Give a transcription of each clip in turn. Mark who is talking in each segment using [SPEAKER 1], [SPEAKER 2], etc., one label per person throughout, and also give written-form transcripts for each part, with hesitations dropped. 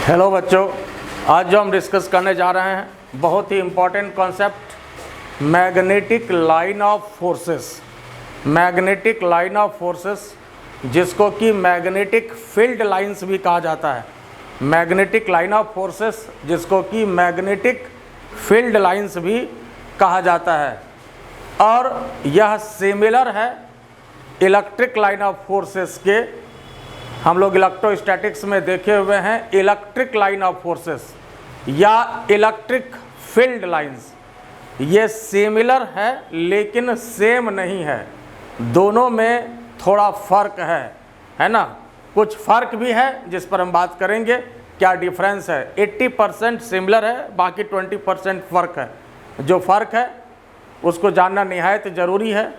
[SPEAKER 1] Hello बच्चों, आज जो हम डिस्कस करने जा रहे हैं बहुत ही important concept magnetic line of forces. Magnetic line of forces जिसको कि मैग्नेटिक फील्ड लाइंस भी कहा जाता है। मैग्नेटिक लाइन ऑफ फोर्सेस जिसको कि मैग्नेटिक फील्ड लाइंस भी कहा जाता है और यह सिमिलर है इलेक्ट्रिक लाइन ऑफ फोर्सेस के। हम लोग इलेक्ट्रोस्टैटिक्स में देखे हुए हैं इलेक्ट्रिक लाइन ऑफ फोर्सेस या इलेक्ट्रिक फील्ड लाइंस। ये सिमिलर है लेकिन सेम नहीं है, दोनों में थोड़ा फ़र्क है ना। कुछ फ़र्क भी है जिस पर हम बात करेंगे, क्या डिफरेंस है। 80% सिमिलर है, बाकी 20% फ़र्क है। जो फ़र्क है उसको जानना निहायत ज़रूरी है।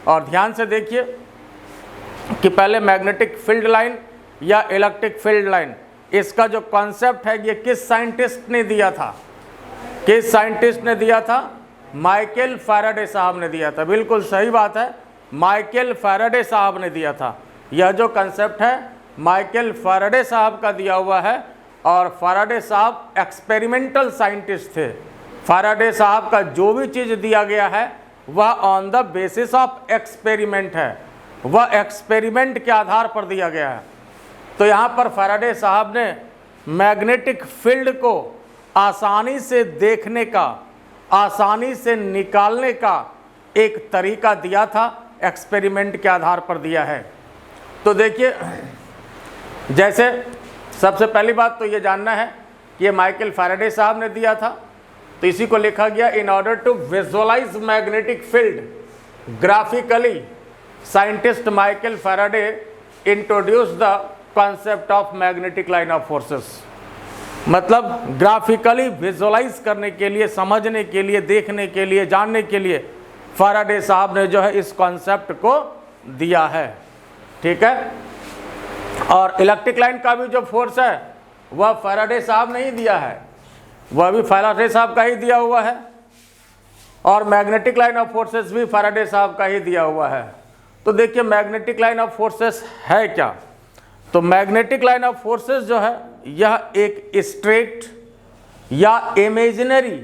[SPEAKER 1] और ध्यान से देखिए कि पहले मैग्नेटिक फील्ड लाइन या इलेक्ट्रिक फील्ड लाइन, इसका जो कॉन्सेप्ट है ये किस साइंटिस्ट ने दिया था? किस साइंटिस्ट ने दिया था? माइकल फैराडे साहब ने दिया था। बिल्कुल सही बात है, माइकल फैराडे साहब ने दिया था। यह जो कॉन्सेप्ट है माइकल फैराडे साहब का दिया हुआ है और फैराडे साहब एक्सपेरिमेंटल साइंटिस्ट थे। फैराडे साहब का जो भी चीज़ दिया गया है वह on the basis of experiment है, वह एक्सपेरिमेंट के आधार पर दिया गया है। तो यहाँ पर फैराडे साहब ने मैग्नेटिक फील्ड को आसानी से देखने का, आसानी से निकालने का एक तरीका दिया था, एक्सपेरिमेंट के आधार पर दिया है। तो देखिए, जैसे सबसे पहली बात तो ये जानना है कि ये माइकल फैराडे साहब ने दिया था, तो इसी को लिखा गया in order to visualize magnetic field graphically scientist Michael Faraday introduce the concept of magnetic line of forces. मतलब ग्राफिकली विजुअलाइज करने के लिए, समझने के लिए, देखने के लिए, जानने के लिए फैराडे साहब ने जो है इस कॉन्सेप्ट को दिया है। ठीक है। और इलेक्ट्रिक लाइन का भी जो फोर्स है वह फैराडे साहब ने ही दिया है, वह भी फैराडे साहब का ही दिया हुआ है। और मैग्नेटिक लाइन ऑफ फोर्सेस भी फैराडे साहब का ही दिया हुआ है। तो देखिए मैग्नेटिक लाइन ऑफ फोर्सेस है क्या? तो मैग्नेटिक लाइन ऑफ फोर्सेस जो है यह एक स्ट्रेट या इमेजिनरी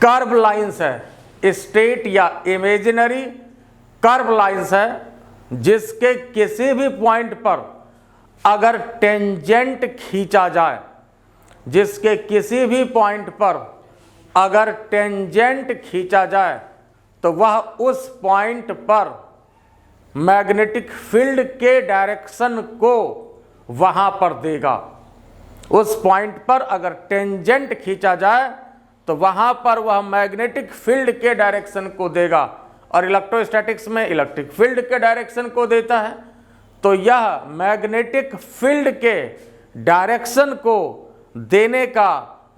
[SPEAKER 1] कर्व लाइंस है। स्ट्रेट या इमेजिनरी कर्व लाइंस है जिसके किसी भी पॉइंट पर अगर टेंजेंट खींचा जाए, जिसके किसी भी पॉइंट पर अगर टेंजेंट खींचा जाए तो वह उस पॉइंट पर मैग्नेटिक फील्ड के डायरेक्शन को वहां पर देगा। उस पॉइंट पर अगर टेंजेंट खींचा जाए तो वहां पर वह मैग्नेटिक फील्ड के डायरेक्शन को देगा और इलेक्ट्रोस्टैटिक्स में इलेक्ट्रिक फील्ड के डायरेक्शन को देता है। तो यह मैग्नेटिक फील्ड के डायरेक्शन को देने का,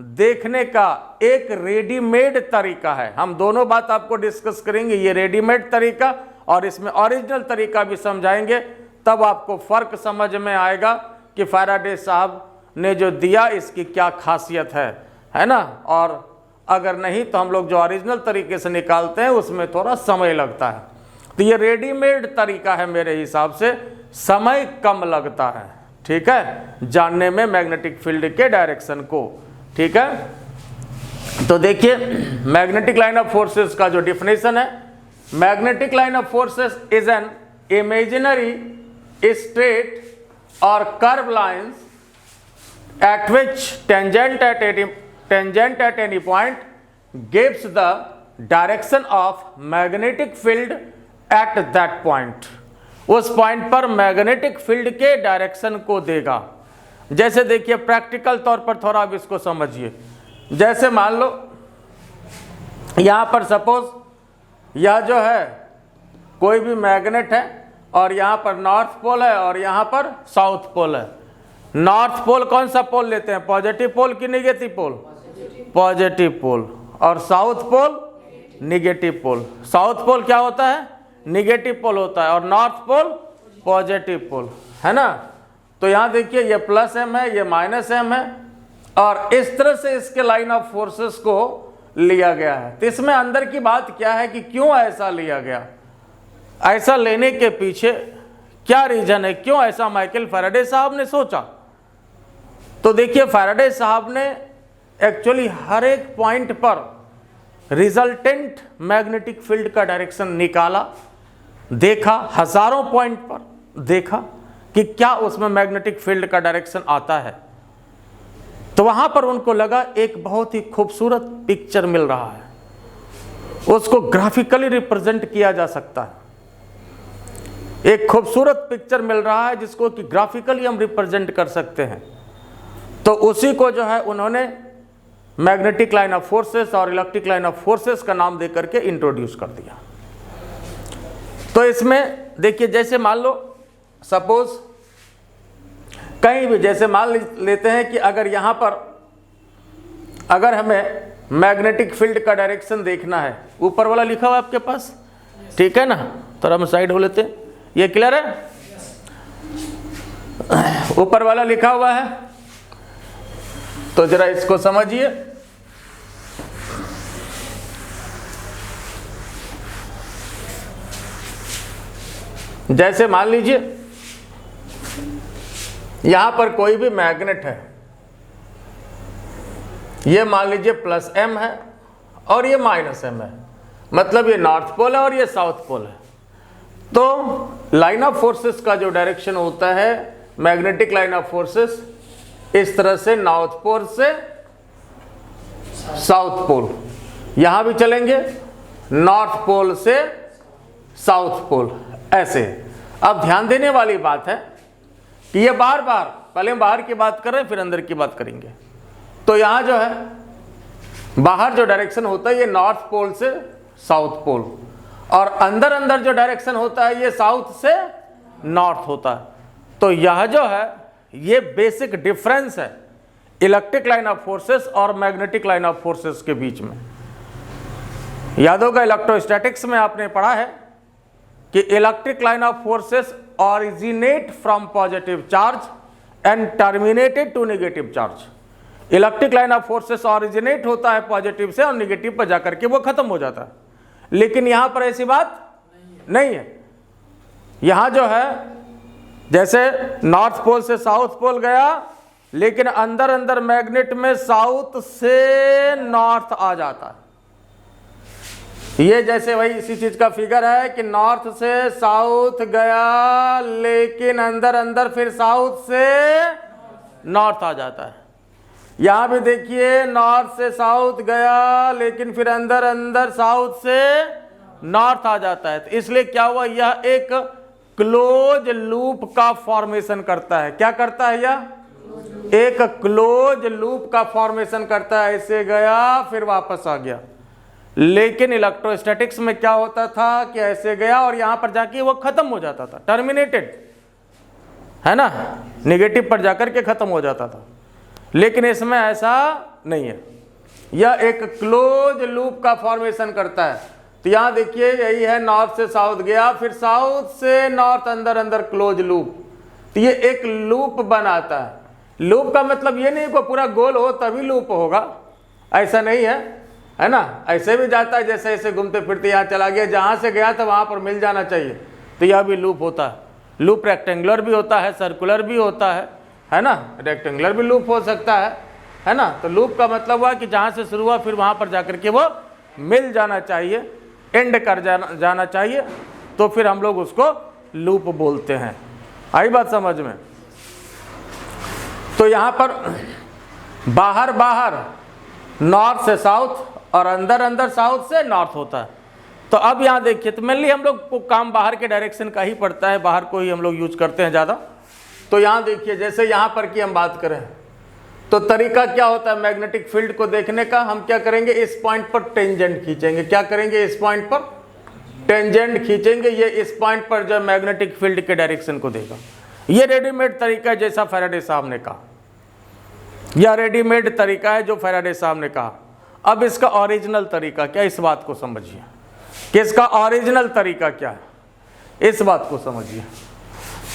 [SPEAKER 1] देखने का एक रेडीमेड तरीका है। हम दोनों बात आपको डिस्कस करेंगे, ये रेडीमेड तरीका और इसमें ओरिजिनल तरीका भी समझाएंगे, तब आपको फ़र्क समझ में आएगा कि फैराडे साहब ने जो दिया इसकी क्या खासियत है ना। और अगर नहीं तो हम लोग जो ओरिजिनल तरीके से निकालते हैं उसमें थोड़ा समय लगता है। तो ये रेडीमेड तरीका है, मेरे हिसाब से समय कम लगता है। ठीक है, जानने में मैग्नेटिक फील्ड के डायरेक्शन को। ठीक है, तो देखिए मैग्नेटिक लाइन ऑफ फोर्सेस का जो डिफिनेशन है, magnetic line of forces is an imaginary straight और curve lines at which tangent at any point gives the direction of magnetic field at that point। उस पॉइंट पर magnetic field के direction को देगा। जैसे देखिए प्रैक्टिकल तौर पर थोड़ा अब इसको समझिए। जैसे मान लो यहाँ पर सपोज यह जो है कोई भी मैग्नेट है और यहाँ पर नॉर्थ पोल है और यहाँ पर साउथ पोल है। नॉर्थ पोल कौन सा पोल लेते हैं, पॉजिटिव पोल कि नेगेटिव पोल? Positive pole. और south pole negative pole. South pole क्या होता है? नेगेटिव पोल होता है और नॉर्थ पोल पॉजिटिव पोल, है ना। तो यहाँ देखिए ये प्लस एम है, ये माइनस एम है और इस तरह से इसके लाइन ऑफ फोर्सेस को लिया गया है। तो इसमें अंदर की बात क्या है कि क्यों ऐसा लिया गया? ऐसा लेने के पीछे क्या रीजन है, क्यों ऐसा माइकल फैराडे साहब ने सोचा? तो देखिए फैराडे साहब ने एक्चुअली हर एक पॉइंट पर रिजल्टेंट मैग्नेटिक फील्ड का डायरेक्शन निकाला, देखा, हजारों पॉइंट पर देखा कि क्या उसमें मैग्नेटिक फील्ड का डायरेक्शन आता है। तो वहां पर उनको लगा एक बहुत ही खूबसूरत पिक्चर मिल रहा है, उसको ग्राफिकली रिप्रेजेंट किया जा सकता है। एक खूबसूरत पिक्चर मिल रहा है जिसको कि ग्राफिकली हम रिप्रेजेंट कर सकते हैं। तो उसी को जो है उन्होंने मैग्नेटिक लाइन ऑफ फोर्सेस और इलेक्ट्रिक लाइन ऑफ फोर्सेस का नाम दे करके इंट्रोड्यूस कर दिया। तो इसमें देखिए, जैसे मान लो सपोज कहीं भी, जैसे मान लेते हैं कि अगर यहां पर अगर हमें मैग्नेटिक फील्ड का डायरेक्शन देखना है, ऊपर वाला लिखा हुआ है आपके पास, ठीक है ना, तो हम साइड हो लेते हैं, ये क्लियर है? ऊपर वाला लिखा हुआ है, तो जरा इसको समझिए। जैसे मान लीजिए यहां पर कोई भी मैग्नेट है, ये मान लीजिए प्लस m है और ये माइनस m है, मतलब ये नॉर्थ पोल है और ये साउथ पोल है। तो लाइन ऑफ फोर्सेस का जो डायरेक्शन होता है, मैग्नेटिक लाइन ऑफ फोर्सेस इस तरह से नॉर्थ पोल से साउथ पोल, यहां भी चलेंगे नॉर्थ पोल से साउथ पोल, ऐसे। अब ध्यान देने वाली बात है कि ये बार बार, पहले हम बाहर की बात कर रहे हैं फिर अंदर की बात करेंगे। तो यहां जो है बाहर जो डायरेक्शन होता है ये नॉर्थ पोल से साउथ पोल, और अंदर अंदर जो डायरेक्शन होता है ये साउथ से नॉर्थ होता है। तो यह जो है ये बेसिक डिफरेंस है इलेक्ट्रिक लाइन ऑफ फोर्सेस और मैग्नेटिक लाइन ऑफ फोर्सेस के बीच में। याद होगा इलेक्ट्रोस्टैटिक्स में आपने पढ़ा है कि electric line of forces originate from positive charge and terminated to negative charge. Electric line of forces originate होता है पॉजिटिव से और नेगेटिव पर जाकर के वो खत्म हो जाता है, लेकिन यहां पर ऐसी बात नहीं है। यहां जो है जैसे नॉर्थ पोल से साउथ पोल गया, लेकिन अंदर अंदर मैग्नेट में साउथ से नॉर्थ आ जाता है। ये जैसे वही इसी चीज का फिगर है कि नॉर्थ से साउथ गया, लेकिन अंदर अंदर फिर साउथ से नॉर्थ आ जाता है। यहां भी देखिए नॉर्थ से साउथ गया, लेकिन फिर अंदर अंदर साउथ से नॉर्थ आ जाता है। तो इसलिए क्या हुआ, यह एक क्लोज लूप का फॉर्मेशन करता है। क्या करता है यह? एक क्लोज लूप का फॉर्मेशन करता है। ऐसे गया फिर वापस आ गया। लेकिन इलेक्ट्रोस्टैटिक्स में क्या होता था कि ऐसे गया और यहां पर जाके वो खत्म हो जाता था, टर्मिनेटेड, है ना, नेगेटिव पर जाकर के खत्म हो जाता था। लेकिन इसमें ऐसा नहीं है, यह एक क्लोज लूप का फॉर्मेशन करता है। तो यहां देखिए यही है, नॉर्थ से साउथ गया, फिर साउथ से नॉर्थ, अंदर अंदर क्लोज लूप। तो ये एक लूप बनाता है। लूप का मतलब ये नहीं कि पूरा गोल हो तभी लूप होगा, ऐसा नहीं है ना। ऐसे भी जाता है, जैसे ऐसे घूमते फिरते यहाँ चला गया, जहां से गया था वहां पर मिल जाना चाहिए। तो यह भी लूप होता है। लूप रेक्टेंगुलर भी होता है, सर्कुलर भी होता है ना, रेक्टेंगुलर भी लूप हो सकता है ना। तो लूप का मतलब हुआ कि जहां से शुरू हुआ फिर वहां पर जाकर के वो मिल जाना चाहिए, एंड कर जाना चाहिए, तो फिर हम लोग उसको लूप बोलते हैं। आई बात समझ में? तो यहां पर बाहर बाहर नॉर्थ से साउथ और अंदर अंदर साउथ से नॉर्थ होता है। तो अब यहां देखिए, तो मेनली हम लोग को काम बाहर के डायरेक्शन का ही पड़ता है, बाहर को ही हम लोग यूज करते हैं ज़्यादा। तो यहां देखिए, जैसे यहां पर की हम बात करें तो तरीका क्या होता है मैग्नेटिक फील्ड को देखने का, हम क्या करेंगे, इस पॉइंट पर टेंजेंट खींचेंगे। क्या करेंगे, इस पॉइंट पर टेंजेंट खींचेंगे। ये इस पॉइंट पर जो मैग्नेटिक फील्ड के डायरेक्शन को देगा। ये रेडीमेड तरीका है जैसा फैराडे साहब ने कहा, यह रेडीमेड तरीका है जो फैराडे साहब ने कहा। अब इसका ओरिजिनल तरीका क्या, इस बात को समझिए कि इसका ओरिजिनल तरीका क्या है, इस बात को समझिए।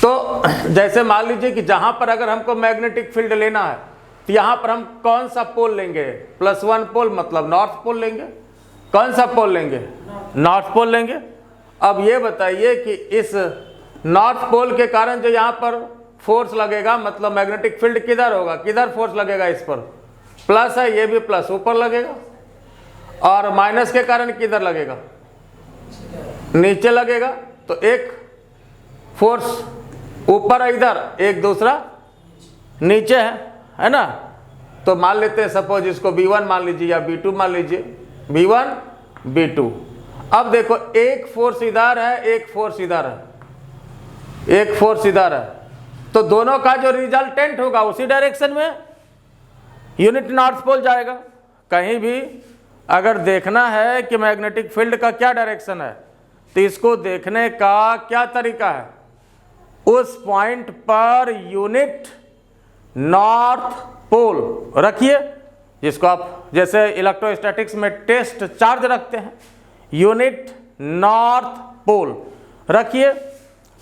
[SPEAKER 1] तो जैसे मान लीजिए कि जहां पर अगर हमको मैग्नेटिक फील्ड लेना है तो यहां पर हम कौन सा पोल लेंगे, +1 पोल, मतलब नॉर्थ पोल लेंगे। कौन सा पोल लेंगे, नॉर्थ पोल लेंगे। अब ये बताइए कि इस नॉर्थ पोल के कारण जो यहाँ पर फोर्स लगेगा, मतलब मैग्नेटिक फील्ड किधर होगा, किधर फोर्स लगेगा, इस पर प्लस है, ये भी प्लस ऊपर लगेगा, और माइनस के कारण किधर लगेगा, नीचे लगेगा। तो एक फोर्स ऊपर है इधर, एक दूसरा नीचे है ना। तो मान लेते हैं सपोज इसको B1 मान लीजिए या B2 मान लीजिए, B1 B2। अब देखो एक फोर्स इधर है, एक फोर्स इधर है, एक फोर्स इधर है, तो दोनों का जो रिजल्टेंट होगा उसी डायरेक्शन में यूनिट नॉर्थ पोल जाएगा। कहीं भी अगर देखना है कि मैग्नेटिक फील्ड का क्या डायरेक्शन है, तो इसको देखने का क्या तरीका है, उस point per unit north pole रखिए, जिसको आप जैसे इलेक्ट्रोस्टैटिक्स में टेस्ट चार्ज रखते हैं, यूनिट नॉर्थ पोल रखिए,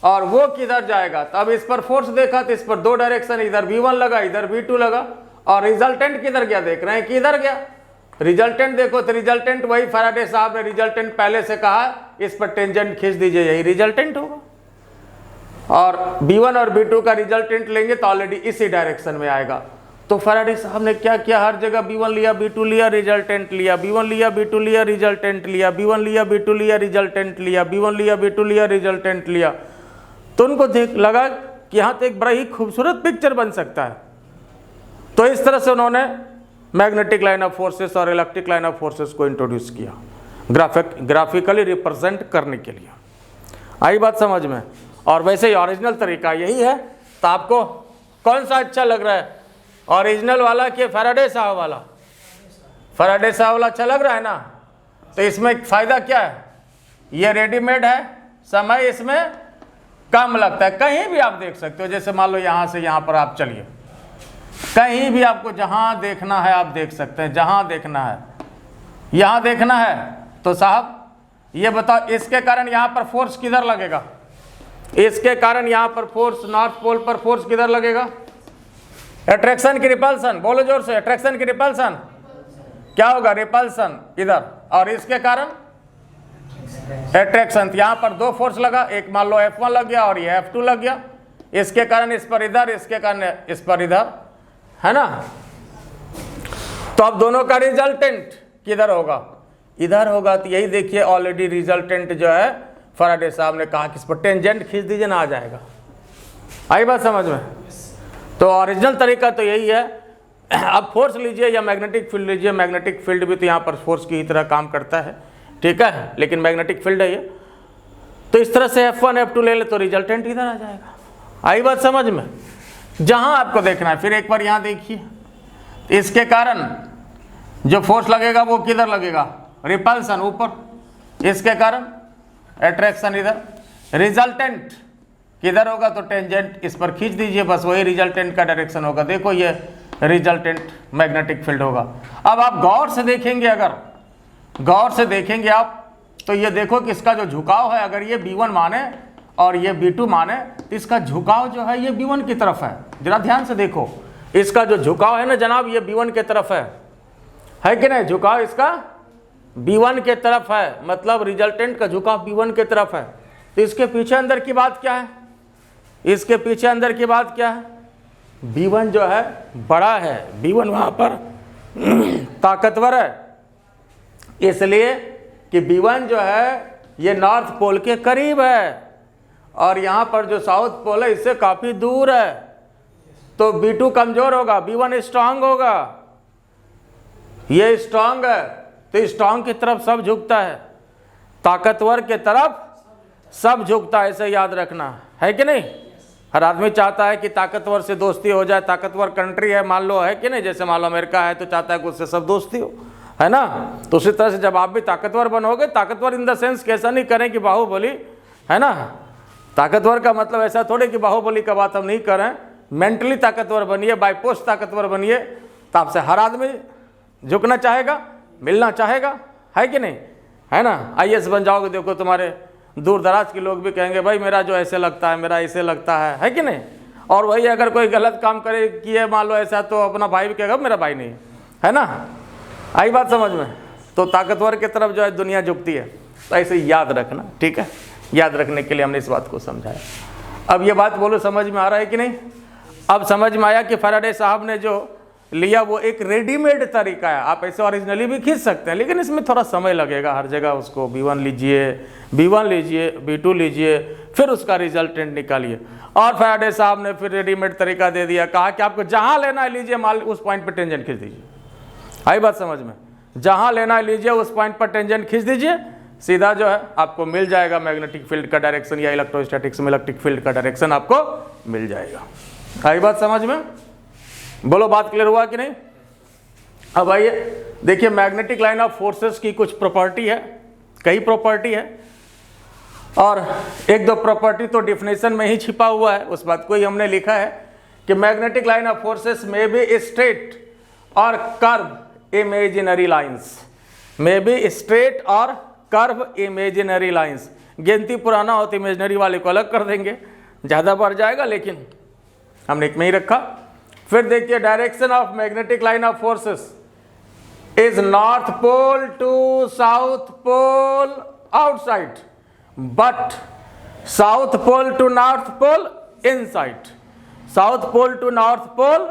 [SPEAKER 1] और वो किधर जाएगा। तो अब इस पर फोर्स देखा तो इस पर दो डायरेक्शन, इधर V1 लगा, इधर V2 लगा, और रिजल्टेंट किधर गया, देख रहे हैं किधर गया रिजल्टेंट। देखो तो रिजल्टेंट वही फैराडे साहब ने रिजल्टेंट पहले से कहा, इस पर टेंजेंट खींच दीजिए, यही रिजल्टेंट होगा। और B1 और B2 का रिजल्टेंट लेंगे तो ऑलरेडी इसी डायरेक्शन में आएगा। तो फैराडे साहब ने क्या किया, हर जगह B1 लिया, B2 लिया, रिजल्टेंट लिया, B1 लिया, B2 लिया, रिजल्टेंट लिया, B1 लिया, B2 लिया, रिजल्टेंट लिया, B1 लिया, B2 लिया, रिजल्टेंट लिया। तो उनको देख लगा कि यहाँ तो एक बड़ा ही खूबसूरत पिक्चर बन सकता है। तो इस तरह से उन्होंने मैग्नेटिक लाइन ऑफ फोर्सेस और इलेक्ट्रिक लाइन ऑफ फोर्सेस को इंट्रोड्यूस किया ग्राफिकली रिप्रेजेंट करने के लिए। आई बात समझ में। और वैसे ही ओरिजिनल तरीका यही है। तो आपको कौन सा अच्छा लग रहा है, ओरिजिनल वाला कि फैराडे साहब वाला? फैराडे साहब वाला अच्छा लग रहा है ना। तो इसमें फ़ायदा क्या है, ये रेडीमेड है, समय इसमें कम लगता है। कहीं भी आप देख सकते हो, जैसे मान लो यहाँ से यहाँ पर आप चलिए, कहीं भी आपको जहाँ देखना है आप देख सकते हैं, जहाँ देखना है। यहाँ देखना है तो साहब ये बताओ, इसके कारण यहाँ पर फोर्स किधर लगेगा, इसके कारण यहाँ पर फोर्स नॉर्थ पोल पर फोर्स किधर लगेगा, अट्रैक्शन की रिपल्सन, बोलो जोर से, अट्रैक्शन की रिपल्सन क्या होगा, रिपल्सन इधर, और इसके कारण अट्रैक्शन। यहाँ पर दो फोर्स लगा, एक मान लो F1 लग गया और ये F2 लग गया, इसके कारण इस पर इधर, इसके कारण इस पर इधर, है ना। तो अब दोनों का रिजल्टेंट किधर होगा, इधर होगा। तो यही देखिए ऑलरेडी रिजल्टेंट जो है फैराडे साहब ने कहा कि इस पर टेंजेंट खींच दीजिए ना, आ जाएगा। आई बात समझ में। तो ओरिजिनल तरीका तो यही है। अब फोर्स लीजिए या मैग्नेटिक फील्ड लीजिए, मैग्नेटिक फील्ड भी तो यहाँ पर फोर्स की ही तरह काम करता है, ठीक है, लेकिन मैग्नेटिक फील्ड है ये। तो इस तरह से F1 F2 ले ले तो रिजल्टेंट इधर आ जाएगा। आई बात समझ में। जहाँ आपको देखना है, फिर एक बार यहाँ देखिए, इसके कारण जो फोर्स लगेगा वो किधर लगेगा, रिपल्सन ऊपर, इसके कारण अट्रैक्शन इधर, रिजल्टेंट किधर होगा तो टेंजेंट इस पर खींच दीजिए, बस वही रिजल्टेंट का डायरेक्शन होगा। देखो ये रिजल्टेंट मैग्नेटिक फील्ड होगा। अब आप गौर से देखेंगे, अगर गौर से देखेंगे आप, तो ये देखो कि इसका जो झुकाव है, अगर ये B1 माने और ये B2 माने, तो इसका झुकाव जो है ये B1 की तरफ है। जरा ध्यान से देखो, इसका जो झुकाव है ना जनाब, ये B1 की तरफ है कि नहीं, झुकाव इसका B1 के तरफ है, मतलब रिजल्टेंट का झुकाव B1 के तरफ है। तो इसके पीछे अंदर की बात क्या है, इसके पीछे अंदर की बात क्या है, B1 जो है बड़ा है, B1 वहाँ पर ताकतवर है, इसलिए कि B1 जो है ये नॉर्थ पोल के करीब है, और यहाँ पर जो साउथ पोल है इससे काफ़ी दूर है। तो B2 कमज़ोर होगा, B1 स्ट्रांग होगा। ये स्ट्रांग है तो स्ट्रांग की तरफ सब झुकता है, ताकतवर के तरफ सब झुकता है, इसे याद रखना है कि नहीं। हर आदमी चाहता है कि ताकतवर से दोस्ती हो जाए, ताकतवर कंट्री है मान लो, है कि नहीं, जैसे मान लो अमेरिका है तो चाहता है कि उससे सब दोस्ती हो, है ना। तो उसी तरह से जब आप भी ताकतवर बनोगे, ताकतवर इन द सेंस कैसा नहीं करें कि बाहुबली, है ना। ताकतवर का मतलब ऐसा थोड़े कि बाहुबली का बात हम नहीं करें, मेंटली ताकतवर बनिए, बाय पोस्ट ताकतवर बनिए, तो आपसे हर आदमी झुकना चाहेगा, मिलना चाहेगा, है कि नहीं, है ना। IAS बन जाओगे, देखो तुम्हारे दूर दराज के लोग भी कहेंगे भाई मेरा जो ऐसे लगता है, मेरा ऐसे लगता है कि नहीं। और वही अगर कोई गलत काम करे किए मान लो ऐसा, तो अपना भाई भी कहेगा मेरा भाई नहीं, है ना। आई बात समझ में। तो ताकतवर की तरफ जो है दुनिया झुकती है, तो ऐसे याद रखना, ठीक है। याद रखने के लिए हमने इस बात को समझाया। अब ये बात बोलो, समझ में आ रहा है कि नहीं? अब समझ में आया कि फैराडे साहब ने जो लिया वो एक रेडीमेड तरीका है। आप ऐसे ओरिजिनली भी खींच सकते हैं, लेकिन इसमें थोड़ा समय लगेगा हर जगह। उसको B1 लीजिए, B1 लीजिए, B2 लीजिए, फिर उसका रिजल्टेंट निकालिए। और फैराडे साहब ने फिर रेडीमेड तरीका दे दिया, कहा कि आपको जहां लेना है लीजिए, मान उस पॉइंट पर टेंजेंट खींच दीजिए। आई बात समझ में? जहां लेना है लीजिए, उस पॉइंट पर टेंजेंट खींच दीजिए, सीधा जो है आपको मिल जाएगा मैग्नेटिक फील्ड का डायरेक्शन, या इलेक्ट्रोस्टैटिक्स में इलेक्ट्रिक फील्ड का डायरेक्शन आपको मिल जाएगा। आई बात समझ में? बोलो, बात क्लियर हुआ कि नहीं? अब आइए देखिए, मैग्नेटिक लाइन ऑफ फोर्सेस की कुछ प्रॉपर्टी है, कई प्रॉपर्टी है, और एक दो प्रॉपर्टी तो डिफिनेशन में ही छिपा हुआ है, उस बात को ही हमने लिखा है कि मैग्नेटिक लाइन ऑफ फोर्सेस में बी स्ट्रेट और कर्व इमेजिनरी लाइंस, में बी स्ट्रेट और कर्व इमेजिनरी लाइंस। गिनती पुराना हो तो इमेजिनरी वाले को अलग कर देंगे, ज़्यादा बढ़ जाएगा, लेकिन हमने एक में ही रखा। फिर देखिए, direction of magnetic line of forces is north pole to south pole outside, but south pole to north pole inside. South pole to north pole,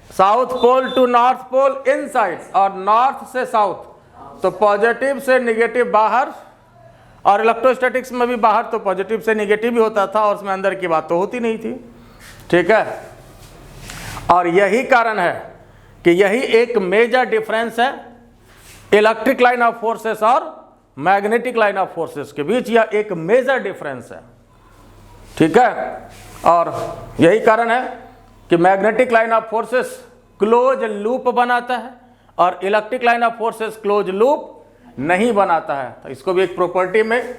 [SPEAKER 1] south pole to north pole inside, और north से south तो positive से negative बाहर, और electrostatics में भी बाहर तो पॉजिटिव से निगेटिव ही होता था, और उसमें अंदर की बात तो होती नहीं थी। ठीक है, और यही कारण है कि यही एक मेजर डिफरेंस है इलेक्ट्रिक लाइन ऑफ फोर्सेस और मैग्नेटिक लाइन ऑफ फोर्सेस के बीच, यह एक मेजर डिफरेंस है। ठीक है, और यही कारण है कि magnetic line of forces close loop बनाता है और electric line of forces close loop नहीं बनाता है। तो इसको भी एक प्रॉपर्टी में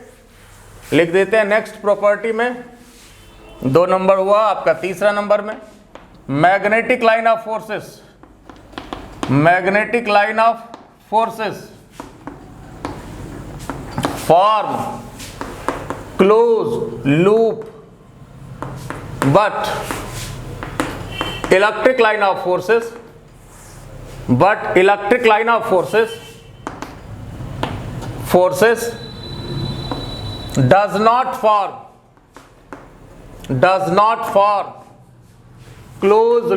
[SPEAKER 1] लिख देते हैं। नेक्स्ट प्रॉपर्टी में 2 नंबर हुआ आपका, तीसरा नंबर में magnetic line of forces, magnetic line of forces form close loop, but electric line of forces, but electric line of forces does not form closed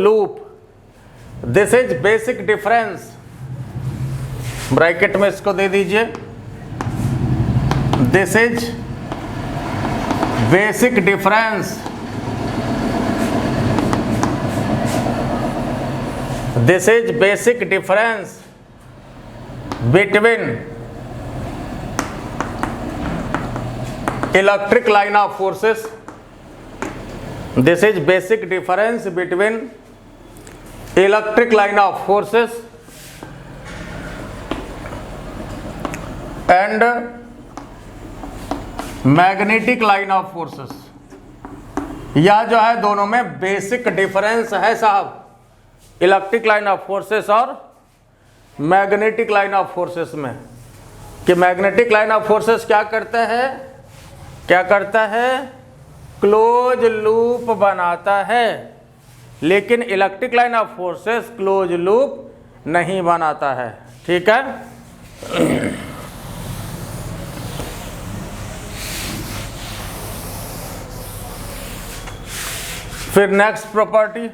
[SPEAKER 1] loop. This is basic difference, bracket में इसको दे दीजिए। This is basic difference, this is basic difference between electric line of forces, this is basic difference between electric line of forces and magnetic line of forces। यह जो है दोनों में basic difference है साहब, इलेक्ट्रिक लाइन ऑफ फोर्सेस और magnetic line of forces में। कि मैग्नेटिक लाइन ऑफ फोर्सेस क्या करता है, क्लोज लूप बनाता है, लेकिन electric line of forces close loop नहीं बनाता है। ठीक है, फिर next property,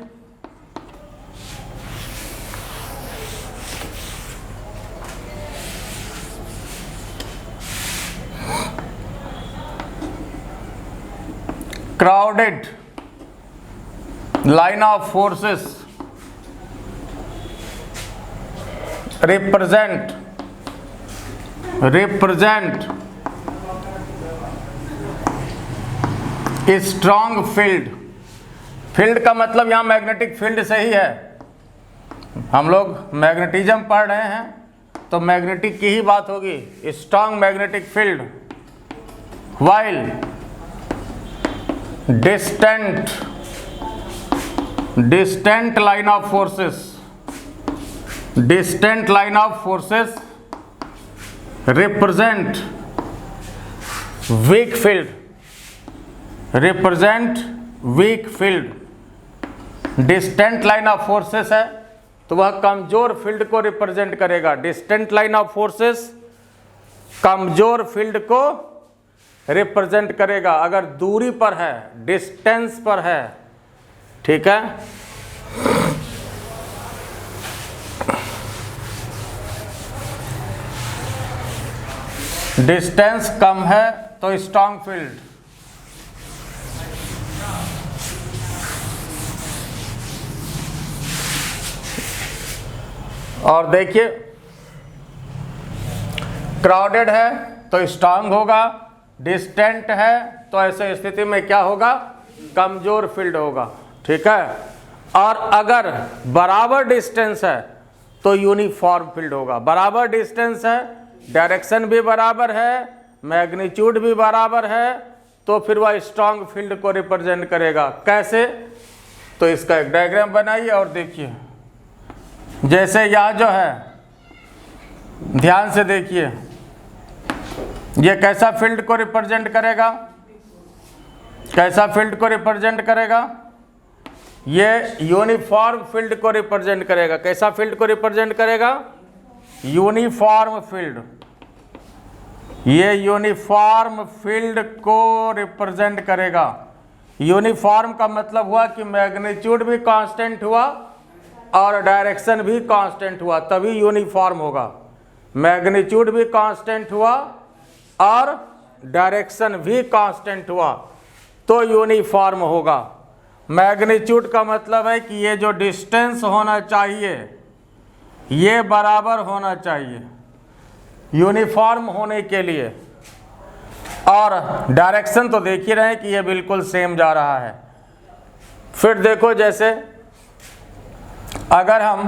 [SPEAKER 1] crowded line of forces represent a strong field। Field का मतलब यहाँ मैग्नेटिक फील्ड से ही है, हम लोग मैग्नेटिज्म पढ़ रहे हैं तो मैग्नेटिक की ही बात होगी। Strong magnetic field while distant line of forces represent weak field। Distant line of forces है तो वह कमजोर फील्ड को रिप्रेजेंट करेगा। डिस्टेंट लाइन ऑफ फोर्सेस कमजोर फील्ड को रिप्रेजेंट करेगा अगर दूरी पर है, डिस्टेंस पर है। ठीक है, डिस्टेंस कम है तो स्ट्रॉन्ग फील्ड, और देखिए क्राउडेड है तो स्ट्रांग होगा, डिस्टेंट है तो ऐसे स्थिति में क्या होगा, कमजोर फील्ड होगा। ठीक है, और अगर बराबर डिस्टेंस है तो यूनिफॉर्म फील्ड होगा। बराबर डिस्टेंस है, डायरेक्शन भी बराबर है, मैग्नीट्यूड भी बराबर है, तो फिर वह स्ट्रांग फील्ड को रिप्रेजेंट करेगा। कैसे, तो इसका एक डायग्राम बनाइए और देखिए। जैसे यह जो है, ध्यान से देखिए, ये कैसा फील्ड को रिप्रेजेंट करेगा, कैसा फील्ड को रिप्रेजेंट करेगा, ये यूनिफॉर्म फील्ड को रिप्रेजेंट करेगा। कैसा फील्ड को रिप्रेजेंट करेगा, यूनिफॉर्म फील्ड। ये यूनिफॉर्म फील्ड को रिप्रेजेंट करेगा। यूनिफॉर्म का मतलब हुआ कि मैग्नीट्यूड भी कांस्टेंट हुआ और डायरेक्शन भी कांस्टेंट हुआ, तभी यूनिफॉर्म होगा। मैग्नीट्यूड भी कांस्टेंट हुआ और डायरेक्शन भी कांस्टेंट हुआ तो यूनिफॉर्म होगा। मैग्नीट्यूड का मतलब है कि ये जो डिस्टेंस होना चाहिए ये बराबर होना चाहिए यूनिफॉर्म होने के लिए, और डायरेक्शन तो देख ही रहे हैं कि ये बिल्कुल सेम जा रहा है। फिर देखो, जैसे अगर हम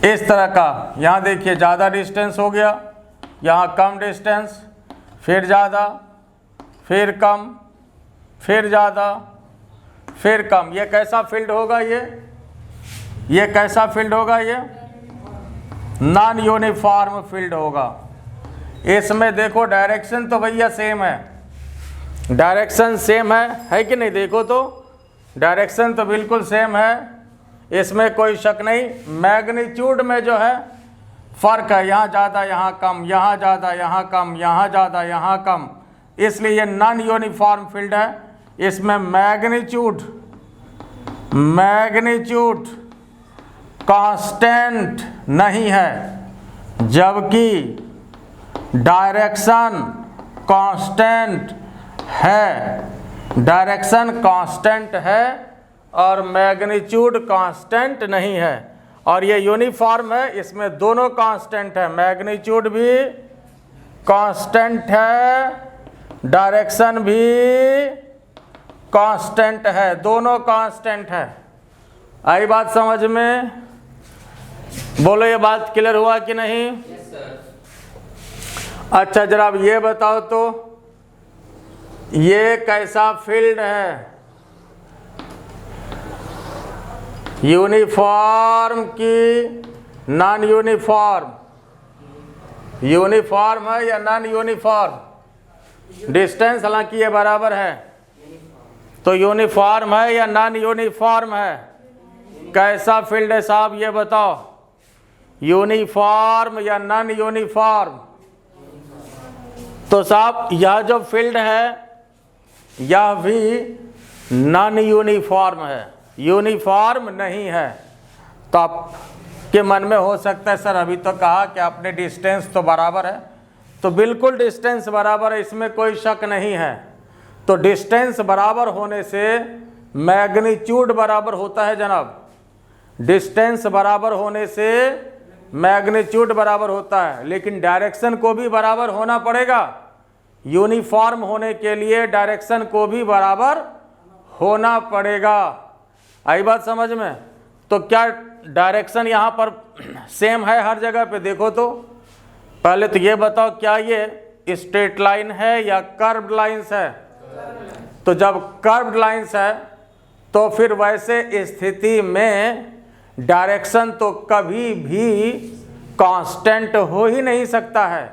[SPEAKER 1] इस तरह का, यहाँ देखिए ज़्यादा डिस्टेंस हो गया, यहाँ कम डिस्टेंस, फिर ज़्यादा, फिर कम, फिर ज़्यादा, फिर कम, ये कैसा फील्ड होगा, ये कैसा फील्ड होगा, ये नॉन यूनिफॉर्म फील्ड होगा। इसमें देखो डायरेक्शन तो भैया सेम है, डायरेक्शन सेम है कि नहीं, देखो तो डायरेक्शन तो बिल्कुल सेम है, इसमें कोई शक नहीं। मैग्नीट्यूड में जो है फ़र्क है, यहाँ ज़्यादा यहाँ कम, यहाँ ज़्यादा यहाँ कम, यहाँ ज़्यादा यहाँ कम, इसलिए ये नॉन यूनिफॉर्म फील्ड है। इसमें मैग्नीट्यूड कांस्टेंट नहीं है, जबकि डायरेक्शन कांस्टेंट है। डायरेक्शन कांस्टेंट है और मैग्नीट्यूड कांस्टेंट नहीं है, और ये यूनिफॉर्म है, इसमें दोनों कांस्टेंट है, मैग्नीट्यूड भी कांस्टेंट है, डायरेक्शन भी कांस्टेंट है, दोनों कांस्टेंट है। आई बात समझ में? बोलो, ये बात क्लियर हुआ कि नहीं? अच्छा, जरा अब ये बताओ तो ये कैसा फील्ड है, यूनिफॉर्म की नॉन यूनिफॉर्म? यूनिफॉर्म है या नॉन यूनिफॉर्म? डिस्टेंस हालांकि ये बराबर है, तो यूनिफॉर्म है या नॉन यूनिफॉर्म है? कैसा फील्ड है साहब, ये बताओ, यूनिफॉर्म या नॉन यूनिफॉर्म? तो साहब यह जो फील्ड है यह भी नॉन यूनिफॉर्म है, यूनिफॉर्म नहीं है। तो आपके मन में हो सकता है सर अभी तो कहा कि आपने डिस्टेंस तो बराबर है, तो बिल्कुल डिस्टेंस बराबर है, इसमें कोई शक नहीं है। तो डिस्टेंस बराबर होने से मैग्नीट्यूड बराबर होता है जनाब, डिस्टेंस बराबर होने से मैग्नीट्यूड बराबर होता है, लेकिन डायरेक्शन को भी बराबर होना पड़ेगा। यूनिफॉर्म होने के लिए डायरेक्शन को भी बराबर होना पड़ेगा। आई बात समझ में? तो क्या डायरेक्शन यहाँ पर सेम है हर जगह पे? देखो तो पहले तो ये बताओ, क्या ये स्ट्रेट लाइन है या कर्व्ड लाइंस है? तो जब कर्व्ड लाइंस है तो फिर वैसे स्थिति में डायरेक्शन तो कभी भी कांस्टेंट हो ही नहीं सकता है।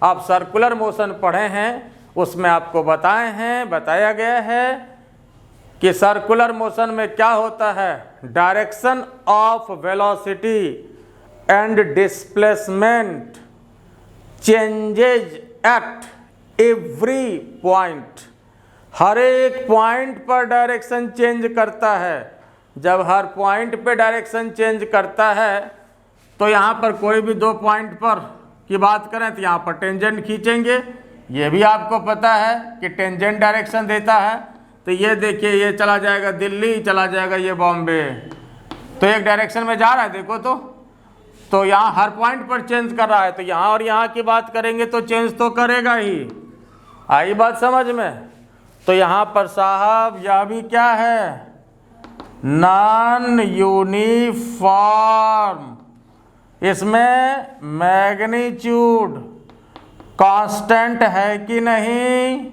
[SPEAKER 1] आप सर्कुलर मोशन पढ़े हैं, उसमें आपको बताया गया है कि सर्कुलर मोशन में क्या होता है, direction of velocity and displacement changes at every point, हर एक पॉइंट पर डायरेक्शन चेंज करता है। जब हर पॉइंट पे डायरेक्शन चेंज करता है तो यहाँ पर कोई भी दो पॉइंट पर की बात करें तो यहाँ पर टेंजेंट खींचेंगे। ये भी आपको पता है कि टेंजेंट डायरेक्शन देता है। तो ये देखिए, ये चला जाएगा दिल्ली, चला जाएगा ये बॉम्बे, तो एक डायरेक्शन में जा रहा है। देखो तो यहाँ हर पॉइंट पर चेंज कर रहा है। तो यहाँ और यहाँ की बात करेंगे तो चेंज तो करेगा ही। आई बात समझ में? तो यहाँ पर साहब यह भी क्या है? Non uniform. इसमें मैग्नीट्यूड कांस्टेंट है कि नहीं?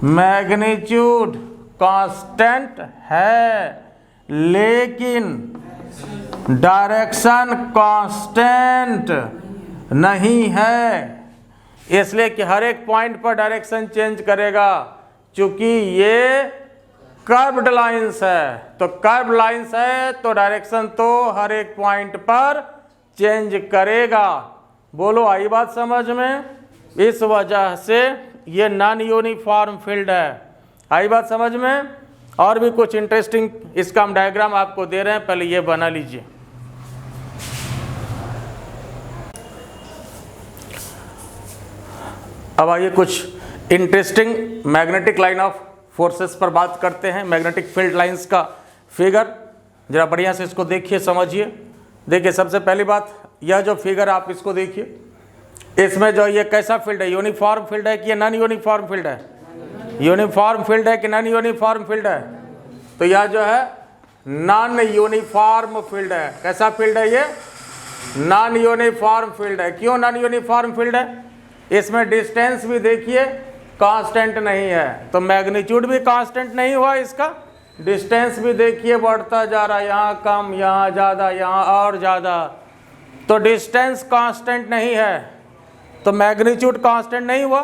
[SPEAKER 1] मैग्नीट्यूड कांस्टेंट है, लेकिन डायरेक्शन कांस्टेंट नहीं है। इसलिए कि हर एक पॉइंट पर डायरेक्शन चेंज करेगा, क्योंकि ये कर्व्ड लाइंस है। तो कर्व्ड लाइंस है तो डायरेक्शन तो हर एक पॉइंट पर चेंज करेगा। बोलो, आई बात समझ में? इस वजह से ये नॉन यूनिफॉर्म फील्ड है। आई बात समझ में? और भी कुछ इंटरेस्टिंग इसका हम डायग्राम आपको दे रहे हैं, पहले ये बना लीजिए। अब आइए कुछ interesting magnetic line of forces पर बात करते हैं। मैग्नेटिक फील्ड लाइंस का फिगर जरा बढ़िया से इसको देखिए, समझिए। देखिए, सबसे पहली बात, यह जो फिगर आप इसको देखिए, इसमें जो ये कैसा फील्ड है? यूनिफॉर्म फील्ड है कि ये नॉन यूनिफॉर्म फील्ड है? यूनिफॉर्म फील्ड है कि नॉन यूनिफॉर्म फील्ड है? तो यह जो है नॉन यूनिफॉर्म फील्ड है। कैसा फील्ड है ये? नॉन यूनिफॉर्म फील्ड है। क्यों नॉन यूनिफॉर्म फील्ड है? इसमें डिस्टेंस भी देखिए कांस्टेंट नहीं है, तो मैग्नीट्यूड भी कांस्टेंट नहीं हुआ इसका। डिस्टेंस भी देखिए बढ़ता जा रहा है, यहाँ कम, यहाँ ज़्यादा, यहाँ और ज़्यादा। तो डिस्टेंस कांस्टेंट नहीं है, तो मैग्नीट्यूड कांस्टेंट नहीं हुआ।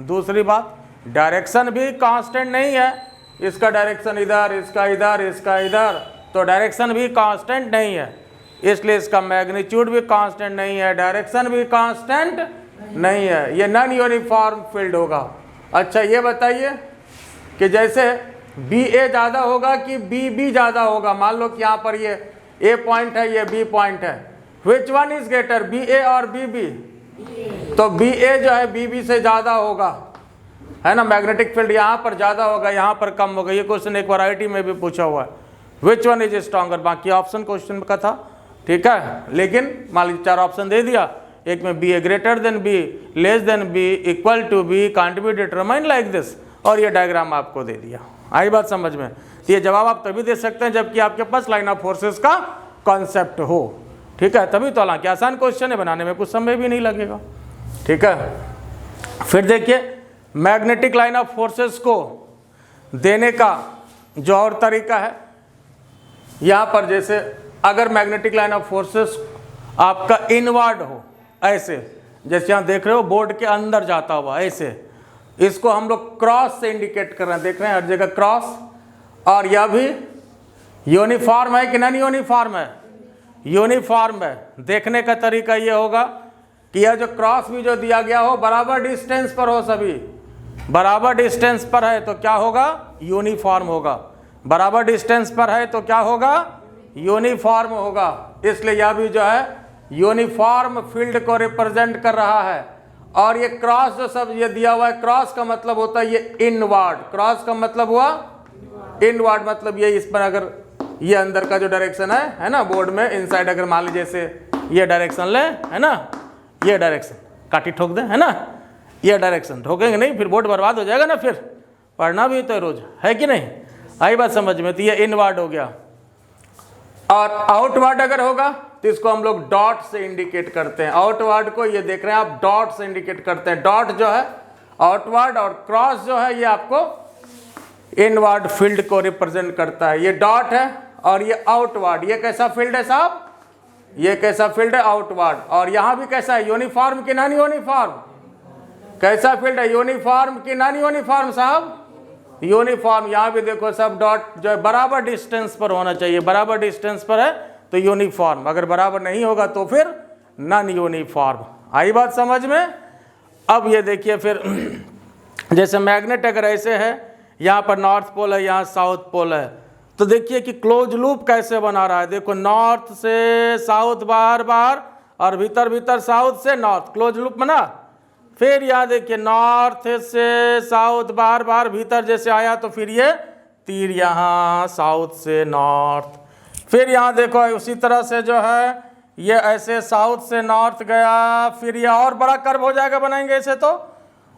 [SPEAKER 1] दूसरी बात, डायरेक्शन भी कांस्टेंट नहीं है। इसका डायरेक्शन इधर, इसका इधर, इसका इधर, तो डायरेक्शन भी कांस्टेंट नहीं है। इसलिए इसका मैग्नीट्यूड भी कांस्टेंट नहीं है, डायरेक्शन भी कांस्टेंट नहीं है। ये नॉन यूनिफॉर्म फील्ड होगा। अच्छा, ये बताइए कि जैसे बी ए ज़्यादा होगा कि बी बी ज़्यादा होगा? मान लो कि यहाँ पर ये ए पॉइंट है, ये बी पॉइंट है। Which one is greater, B A और बी बी? तो बी ए जो है बी बी से ज़्यादा होगा, है ना। मैग्नेटिक फील्ड यहाँ पर ज़्यादा होगा, यहाँ पर कम होगा। ये क्वेश्चन एक वैरायटी में भी पूछा हुआ है, विच वन इज स्ट्रॉन्गर। बाकी ऑप्शन क्वेश्चन का था, ठीक है। लेकिन मान लीजिए 4 ऑप्शन दे दिया, एक में B A greater than B, less than B, equal to B, can't be determine like this, और ये डायग्राम आपको दे दिया। आई बात समझ में? तो ये जवाब आप तभी दे सकते हैं जबकि आपके पास लाइन ऑफ फोर्सेस का कॉन्सेप्ट हो, ठीक है। तभी तो, हालांकि आसान क्वेश्चन है, बनाने में कुछ समय भी नहीं लगेगा, ठीक है। फिर देखिए, मैग्नेटिक लाइन ऑफ फोर्सेस को देने का जो और तरीका है, यहाँ पर जैसे अगर मैग्नेटिक लाइन ऑफ फोर्सेस आपका इनवर्ड हो, ऐसे जैसे यहाँ देख रहे हो बोर्ड के अंदर जाता हुआ, ऐसे, इसको हम लोग क्रॉस से इंडिकेट कर रहे हैं। देख रहे हैं हर जगह क्रॉस। और यह भी यूनिफॉर्म है कि नॉन यूनिफॉर्म है? यूनिफॉर्म है। देखने का तरीका ये होगा कि यह जो क्रॉस भी जो दिया गया हो बराबर डिस्टेंस पर हो, सभी बराबर डिस्टेंस पर है तो क्या होगा? यूनिफॉर्म होगा। बराबर डिस्टेंस पर है तो क्या होगा? यूनिफॉर्म होगा। इसलिए यह भी जो है यूनिफॉर्म फील्ड को रिप्रेजेंट कर रहा है। और ये क्रॉस जो सब ये दिया हुआ है, क्रॉस का मतलब होता है ये इनवर्ड। क्रॉस का मतलब हुआ इनवर्ड, मतलब ये इस पर अगर ये अंदर का जो डायरेक्शन है ना, बोर्ड में इनसाइड अगर मान लीजिए जैसे ये डायरेक्शन ले, है ना, ये डायरेक्शन काटी ठोक दे, है ना, ये डायरेक्शन ठोकेंगे नहीं फिर बोर्ड बर्बाद हो जाएगा ना, फिर पढ़ना भी तो रोज, है कि नहीं? आई बात समझ में? तो ये इनवर्ड हो गया। और आउटवर्ड अगर होगा तो इसको हम लोग डॉट से इंडिकेट करते हैं। आउटवर्ड को ये देख रहे हैं आप, डॉट से इंडिकेट करते हैं। डॉट जो है आउटवर्ड और क्रॉस जो है ये आपको इनवर्ड फील्ड को रिप्रेजेंट करता है। ये डॉट है और ये आउटवर्ड। ये कैसा फील्ड है साहब? ये कैसा फील्ड है? आउटवर्ड। और यहां भी कैसा है? यूनिफॉर्म की नॉन यूनिफॉर्म? कैसा फील्ड है? यूनिफॉर्म की नॉन यूनिफॉर्म साहब? यूनिफॉर्म। यहां भी देखो सब डॉट जो है बराबर डिस्टेंस पर होना चाहिए। बराबर डिस्टेंस पर है तो यूनिफॉर्म, अगर बराबर नहीं होगा तो फिर नॉन यूनिफॉर्म। आई बात समझ में? अब ये देखिए फिर जैसे मैग्नेट अगर ऐसे है, यहाँ पर नॉर्थ पोल है, यहाँ साउथ पोल है, तो देखिए कि क्लोज लूप कैसे बना रहा है। देखो नॉर्थ से साउथ बाहर बाहर और भीतर भीतर साउथ से नॉर्थ, क्लोज लूप बना। फिर यहाँ देखिए नॉर्थ से साउथ बाहर बाहर भीतर जैसे आया तो फिर ये तीर यहाँ साउथ से नॉर्थ। फिर यहाँ देखो उसी तरह से जो है ये ऐसे साउथ से नॉर्थ गया, फिर ये और बड़ा कर्व हो जाएगा बनाएंगे ऐसे। तो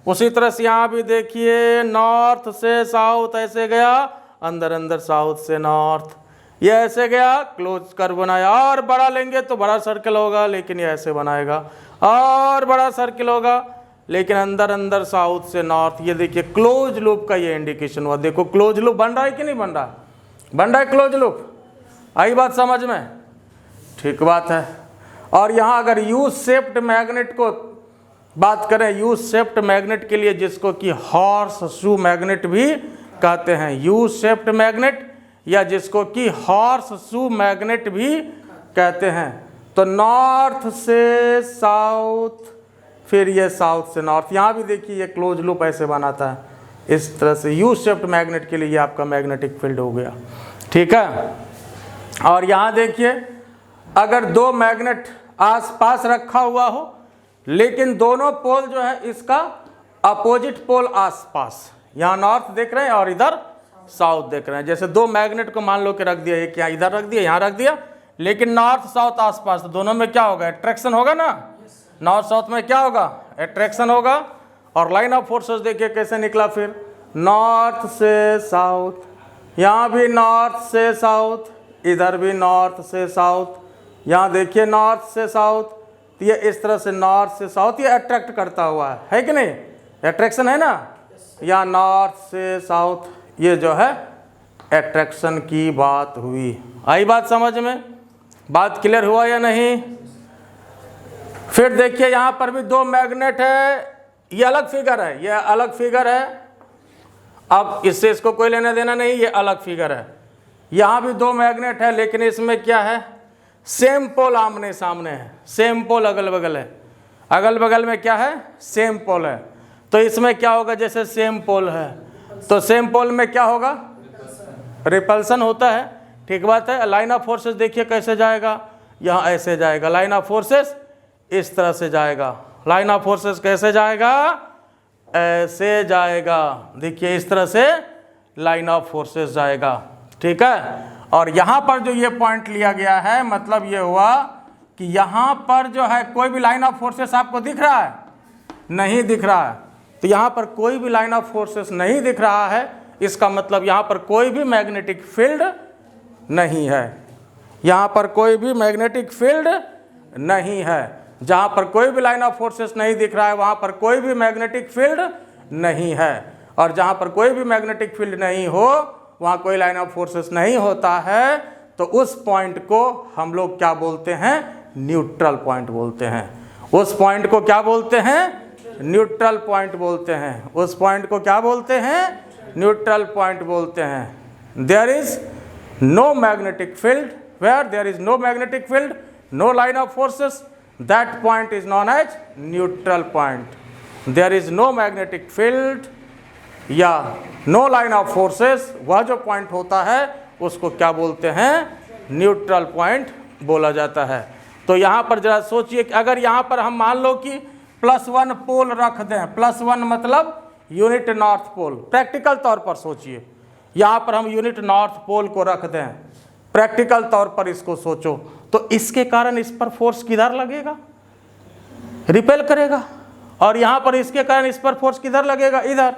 [SPEAKER 1] उसी तरह से यहाँ भी देखिए नॉर्थ से साउथ ऐसे गया, अंदर अंदर साउथ से नॉर्थ, ये ऐसे गया, क्लोज कर्व बनाया। और बड़ा लेंगे तो बड़ा सर्कल होगा, लेकिन ये ऐसे बनाएगा। और बड़ा सर्कल होगा, लेकिन अंदर अंदर साउथ से नॉर्थ। ये देखिए क्लोज लूप का ये इंडिकेशन हुआ। देखो क्लोज लूप बन रहा है कि नहीं बन रहा? बन रहा है क्लोज लूप। आई बात समझ में? ठीक बात है। और यहाँ अगर यू शेप्ड मैग्नेट को बात करें, यू शेप्ड मैग्नेट के लिए जिसको कि हॉर्स शू मैग्नेट भी कहते हैं, यू शेप्ड मैग्नेट या जिसको कि हॉर्स शू मैग्नेट भी कहते हैं, तो नॉर्थ से साउथ, फिर ये साउथ से नॉर्थ। यहाँ भी देखिए ये क्लोज लूप ऐसे बनाता है इस तरह से। यू शेप्ड मैग्नेट के लिए ये आपका मैग्नेटिक फील्ड हो गया। ठीक है। और यहाँ देखिए अगर दो मैग्नेट आसपास रखा हुआ हो, लेकिन दोनों पोल जो है इसका अपोजिट पोल आसपास, यहाँ नॉर्थ देख रहे हैं और इधर साउथ देख रहे हैं। जैसे दो मैग्नेट को मान लो कि रख दिया, एक यहाँ इधर रख दिया, यहाँ रख दिया, लेकिन नॉर्थ साउथ आसपास, तो दोनों में क्या होगा? अट्रैक्शन होगा ना। नॉर्थ साउथ में क्या होगा? अट्रैक्शन होगा। और लाइन ऑफ फोर्सेस देखिए कैसे निकला फिर, नॉर्थ से साउथ, यहाँ भी नॉर्थ से साउथ, इधर भी नॉर्थ से साउथ, यहाँ देखिए नॉर्थ से साउथ, तो ये इस तरह से नॉर्थ से साउथ ये अट्रैक्ट करता हुआ है कि नहीं? अट्रैक्शन है ना। यहाँ नॉर्थ से साउथ ये जो है अट्रैक्शन की बात हुई। आई बात समझ में? बात क्लियर हुआ या नहीं? फिर देखिए यहाँ पर भी दो मैग्नेट है, ये अलग फिगर है, ये अलग फिगर है। अब इससे इसको कोई लेना देना नहीं, ये अलग फिगर है। यहाँ भी दो मैग्नेट है, लेकिन इसमें क्या है? सेम पोल आमने सामने है, सेम पोल अगल बगल है। अगल बगल में क्या है? सेम पोल है। तो इसमें क्या होगा? जैसे सेम पोल है तो सेम पोल में क्या होगा? रिपल्सन होता है। ठीक बात है। लाइन ऑफ फोर्सेस देखिए कैसे जाएगा, यहाँ ऐसे जाएगा। लाइन ऑफ फोर्सेस इस तरह से जाएगा। लाइन ऑफ फोर्सेस कैसे जाएगा? ऐसे जाएगा। देखिए इस तरह से लाइन ऑफ फोर्सेस जाएगा। ठीक है। और यहाँ पर जो ये पॉइंट लिया गया है, मतलब ये हुआ कि यहाँ पर जो है कोई भी लाइन ऑफ फोर्सेस आपको दिख रहा है? नहीं दिख रहा है। तो यहाँ पर कोई भी लाइन ऑफ फोर्सेस नहीं दिख रहा है, इसका मतलब यहाँ पर कोई भी मैग्नेटिक फील्ड नहीं है। यहाँ पर कोई भी मैग्नेटिक फील्ड नहीं है। जहाँ पर कोई भी लाइन ऑफ फोर्सेस नहीं दिख रहा है वहाँ पर कोई भी मैग्नेटिक फील्ड नहीं है। और जहाँ पर कोई भी मैग्नेटिक फील्ड नहीं हो वहाँ कोई लाइन ऑफ फोर्सेस नहीं होता है, तो उस पॉइंट को हम लोग क्या बोलते हैं? न्यूट्रल पॉइंट बोलते हैं। उस पॉइंट को क्या बोलते हैं? न्यूट्रल पॉइंट बोलते हैं। उस पॉइंट को क्या बोलते हैं? न्यूट्रल पॉइंट बोलते हैं। There is no magnetic field, where there is no magnetic field, no line of forces, that point is known as neutral point. There is no magnetic field या नो लाइन ऑफ फोर्सेस, वह जो point होता है उसको क्या बोलते हैं? Neutral point बोला जाता है। तो यहाँ पर जरा सोचिए कि अगर यहाँ पर हम मान लो कि +1 पोल रख दें, +1 मतलब यूनिट नॉर्थ पोल, प्रैक्टिकल तौर पर सोचिए, यहाँ पर हम यूनिट नॉर्थ पोल को रख दें, प्रैक्टिकल तौर पर इसको सोचो, तो इसके कारण इस पर फोर्स किधर लगेगा? रिपेल करेगा। और यहाँ पर इसके कारण इस पर फोर्स किधर लगेगा? इधर।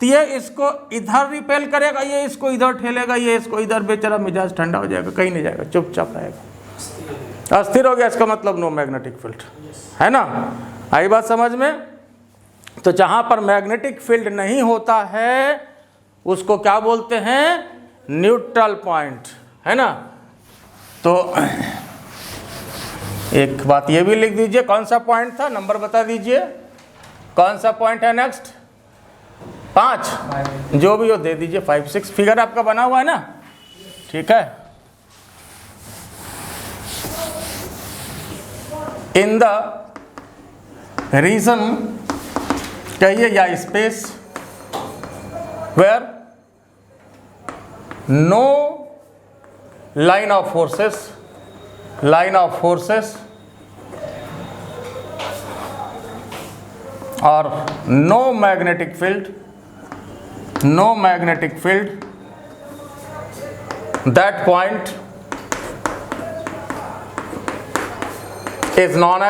[SPEAKER 1] तो ये इसको इधर रिपेल करेगा, ये इसको इधर ठेलेगा, ये इसको इधर, बेचारा मिजाज ठंडा हो जाएगा, कहीं नहीं जाएगा, चुपचाप रहेगा, अस्थिर हो गया। इसका मतलब नो मैग्नेटिक फील्ड है ना। आई बात समझ में? तो जहाँ पर मैग्नेटिक फील्ड नहीं होता है उसको क्या बोलते हैं? न्यूट्रल पॉइंट, है ना। तो एक बात ये भी लिख दीजिए, कौन सा पॉइंट था, नंबर बता दीजिए, कौन सा पॉइंट है नेक्स्ट? 5, जो भी हो दे दीजिए, 5, 6 फिगर आपका बना हुआ है ना। ठीक है। इन द रीजन कहिए, या space where no line of forces और no magnetic field that point is known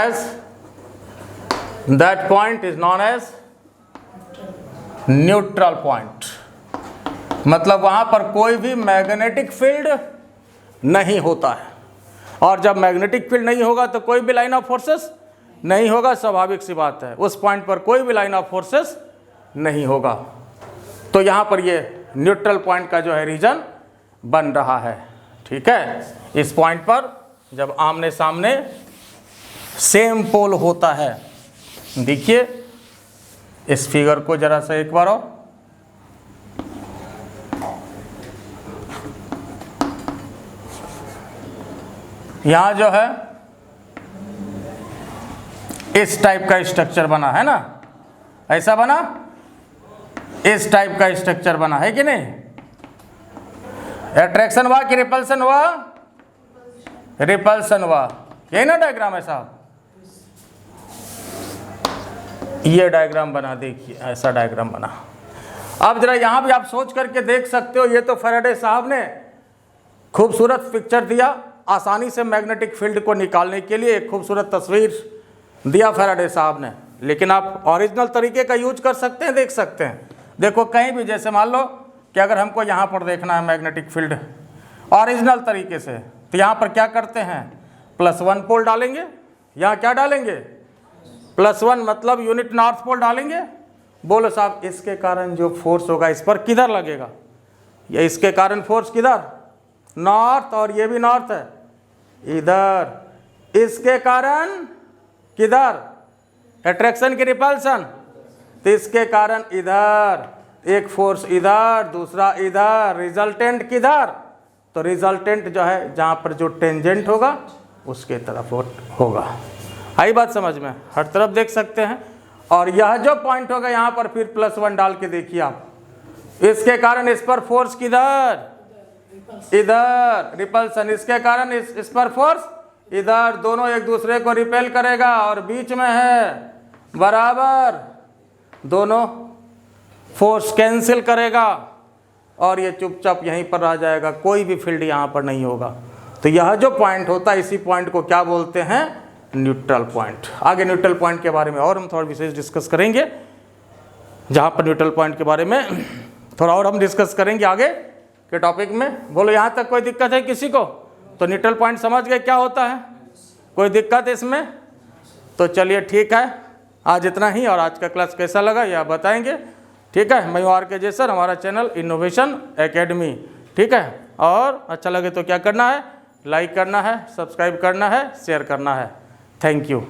[SPEAKER 1] as neutral point. मतलब वहां पर कोई भी मैग्नेटिक फील्ड नहीं होता है, और जब मैग्नेटिक फील्ड नहीं होगा तो कोई भी लाइन ऑफ फोर्सेस नहीं होगा, स्वाभाविक सी बात है, उस पॉइंट पर कोई भी लाइन ऑफ फोर्सेस नहीं होगा। तो यहाँ पर ये न्यूट्रल पॉइंट का जो है रीजन बन रहा है। ठीक है, इस पॉइंट पर जब आमने सामने सेम पोल होता है। देखिए इस फिगर को जरा सा एक बार और, यहां जो है इस टाइप का स्ट्रक्चर बना है ना, ऐसा बना, इस टाइप का स्ट्रक्चर बना है कि नहीं। अट्रैक्शन हुआ कि रिपल्सन हुआ? रिपल्सन हुआ, यही ना डायग्राम है साहब। ये डायग्राम बना, देखिए ऐसा डायग्राम बना। अब जरा यहां भी आप सोच करके देख सकते हो, ये तो फैराडे साहब ने खूबसूरत पिक्चर दिया, आसानी से मैग्नेटिक फील्ड को निकालने के लिए एक खूबसूरत तस्वीर दिया फैराडे साहब ने, लेकिन आप ओरिजिनल तरीके का यूज कर सकते हैं, देख सकते हैं। देखो कहीं भी, जैसे मान लो कि अगर हमको यहाँ पर देखना है मैग्नेटिक फील्ड ओरिजिनल तरीके से, तो यहाँ पर क्या करते हैं, +1 पोल डालेंगे। यहाँ क्या डालेंगे, +1, मतलब यूनिट नॉर्थ पोल डालेंगे। बोलो साहब, इसके कारण जो फोर्स होगा इस पर किधर लगेगा, ये इसके कारण फोर्स किधर, नॉर्थ, और ये भी नॉर्थ है इधर, इसके कारण किधर, अट्रैक्शन की रिपल्सन, तो इसके कारण इधर एक फोर्स इधर, दूसरा इधर, रिजल्टेंट किधर, तो रिजल्टेंट जो है जहाँ पर जो टेंजेंट होगा उसके तरफ होगा। आई बात समझ में, हर तरफ देख सकते हैं। और यह जो पॉइंट होगा यहाँ पर फिर +1 डाल के देखिए आप, इसके कारण इस पर फोर्स किधर, इधर, रिपल्सन, इसके कारण इस पर फोर्स इधर, दोनों एक दूसरे को रिपेल करेगा, और बीच में है बराबर, दोनों फोर्स कैंसिल करेगा, और ये चुपचाप यहीं पर आ जाएगा, कोई भी फील्ड यहाँ पर नहीं होगा। तो यह जो पॉइंट होता है, इसी पॉइंट को क्या बोलते हैं, न्यूट्रल पॉइंट। आगे न्यूट्रल पॉइंट के बारे में और हम थोड़ा विशेष डिस्कस करेंगे, जहाँ पर न्यूट्रल पॉइंट के बारे में थोड़ा और हम डिस्कस करेंगे आगे के टॉपिक में। बोलो यहाँ तक कोई दिक्कत है किसी को? तो न्यूट्रल पॉइंट समझ गए क्या होता है, कोई दिक्कत है इसमें? तो चलिए ठीक है, आज इतना ही, और आज का क्लास कैसा लगा ये आप बताएंगे। ठीक है, मैं आर के जे सर, हमारा चैनल इनोवेशन एकेडमी। ठीक है, और अच्छा लगे तो क्या करना है, लाइक करना है, सब्सक्राइब करना है, शेयर करना है। Thank you.